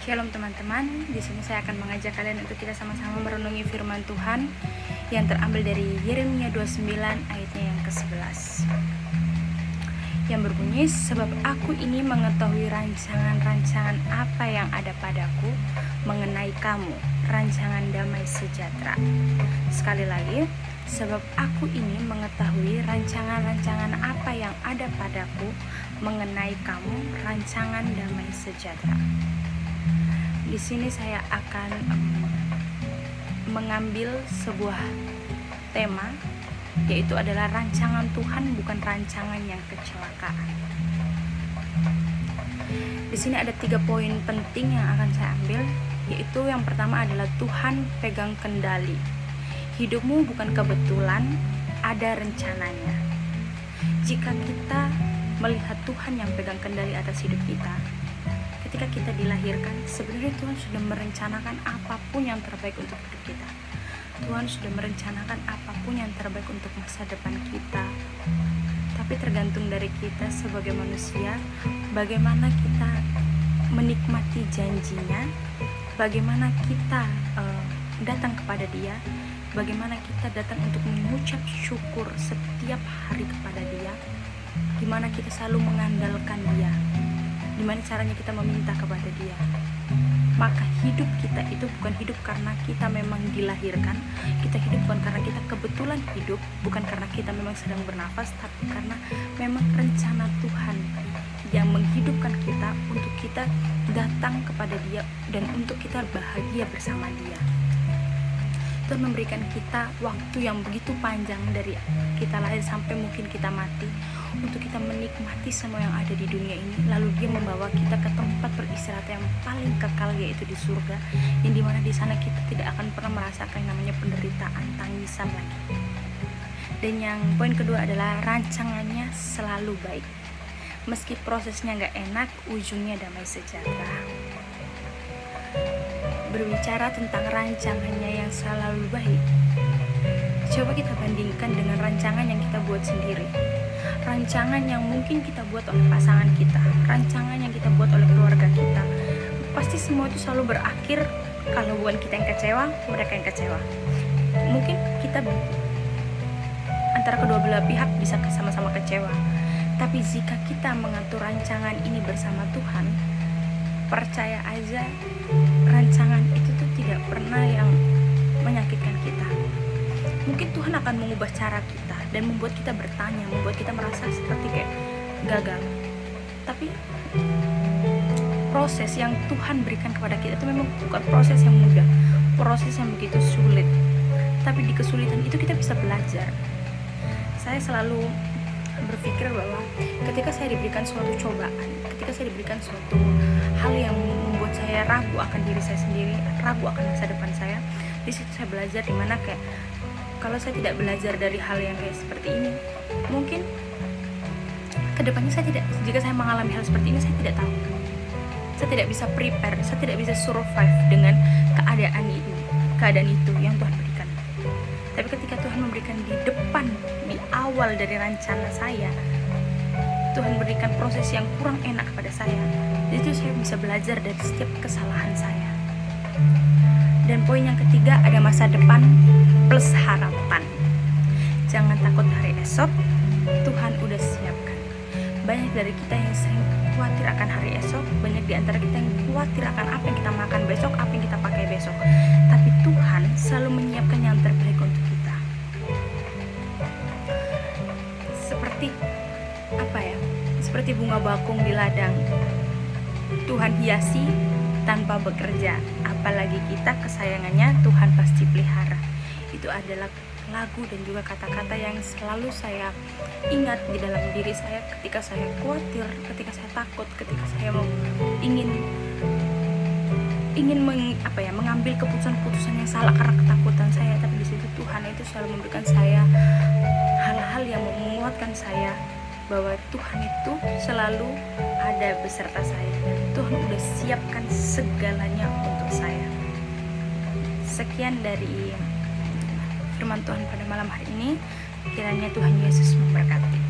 Shalom teman-teman, di sini saya akan mengajak kalian untuk kita sama-sama merenungi firman Tuhan yang terambil dari Yeremia 29 ayatnya yang ke-11. Yang berbunyi, sebab aku ini mengetahui rancangan-rancangan apa yang ada padaku mengenai kamu, rancangan damai sejahtera. Sekali lagi, sebab aku ini mengetahui rancangan-rancangan apa yang ada padaku mengenai kamu, rancangan damai sejahtera. Di sini saya akan mengambil sebuah tema, yaitu adalah rancangan Tuhan, bukan rancangan yang kecelakaan. Di sini ada 3 poin penting yang akan saya ambil, yaitu yang pertama adalah Tuhan pegang kendali. Hidupmu bukan kebetulan, ada rencananya. Jika kita melihat Tuhan yang pegang kendali atas hidup kita, ketika kita dilahirkan, sebenarnya Tuhan sudah merencanakan apapun yang terbaik untuk hidup kita. Tuhan sudah merencanakan apapun yang terbaik untuk masa depan kita. Tapi tergantung dari kita sebagai manusia, bagaimana kita menikmati janjinya, bagaimana kita datang kepada Dia, bagaimana kita datang untuk mengucap syukur setiap hari kepada Dia, gimana kita selalu mengandalkan Dia, gimana caranya kita meminta kepada Dia. Maka hidup kita itu bukan hidup karena kita memang dilahirkan, kita hidup bukan karena kita kebetulan hidup, bukan karena kita memang sedang bernafas, tapi karena memang rencana Tuhan yang menghidupkan kita untuk kita datang kepada Dia dan untuk kita bahagia bersama Dia. Tuhan memberikan kita waktu yang begitu panjang dari kita lahir sampai mungkin kita mati, untuk kita menikmati semua yang ada di dunia ini. Lalu Dia membawa kita ke tempat beristirahat yang paling kekal, yaitu di surga, yang dimana di sana kita tidak akan pernah merasakan yang namanya penderitaan, tangisan lagi. Dan yang poin kedua adalah rancangannya selalu baik. Meski prosesnya gak enak, ujungnya damai sejahtera. Berbicara tentang rancangannya yang selalu baik, coba kita bandingkan dengan rancangan yang kita buat sendiri. Rancangan yang mungkin kita buat oleh pasangan kita, rancangan yang kita buat oleh keluarga kita, pasti semua itu selalu berakhir kalau bukan kita yang kecewa, mereka yang kecewa. Mungkin kita antara kedua belah pihak bisa sama-sama kecewa. Tapi jika kita mengatur rancangan ini bersama Tuhan, percaya aja, rancangan itu tuh tidak pernah yang menyakitkan kita. Mungkin Tuhan akan mengubah cara kita dan membuat kita bertanya, membuat kita merasa seperti kayak gagal. Tapi proses yang Tuhan berikan kepada kita itu memang bukan proses yang mudah, proses yang begitu sulit. Tapi di kesulitan itu kita bisa belajar. Saya selalu berpikir bahwa ketika saya diberikan suatu cobaan, ketika saya diberikan suatu hal yang membuat saya ragu akan diri saya sendiri, ragu akan masa depan saya, di situ saya belajar, dimana kayak kalau saya tidak belajar dari hal yang kayak seperti ini, mungkin kedepannya jika saya mengalami hal seperti ini, saya tidak tahu, saya tidak bisa prepare, saya tidak bisa survive dengan keadaan itu yang Tuhan berikan. Tapi ketika Tuhan memberikan di depan, di awal dari rencana saya, Tuhan berikan proses yang kurang enak kepada saya, itu saya bisa belajar dari setiap kesalahan saya. Dan poin yang ketiga, ada masa depan plus harapan. Jangan takut hari esok, Tuhan udah siapkan. Banyak dari kita yang sering khawatir akan hari esok, banyak di antara kita yang khawatir akan apa yang kita makan besok, apa yang kita pakai besok. Tapi Tuhan selalu menyiapkan yang terbaik untuk kita. Seperti bunga bakung di ladang, Tuhan hiasi tanpa bekerja. Apalagi kita, kesayangannya Tuhan pasti pelihara. Itu adalah lagu dan juga kata-kata yang selalu saya ingat di dalam diri saya ketika saya khawatir, ketika saya takut, ketika saya ingin mengambil keputusan-keputusan yang salah karena ketakutan saya. Tapi di situ Tuhan itu selalu memberikan saya hal-hal yang menguatkan saya bahwa Tuhan itu selalu ada beserta saya. Tuhan udah siapkan segalanya untuk saya. Sekian dari firman Tuhan pada malam hari ini. Kiranya Tuhan Yesus memberkati.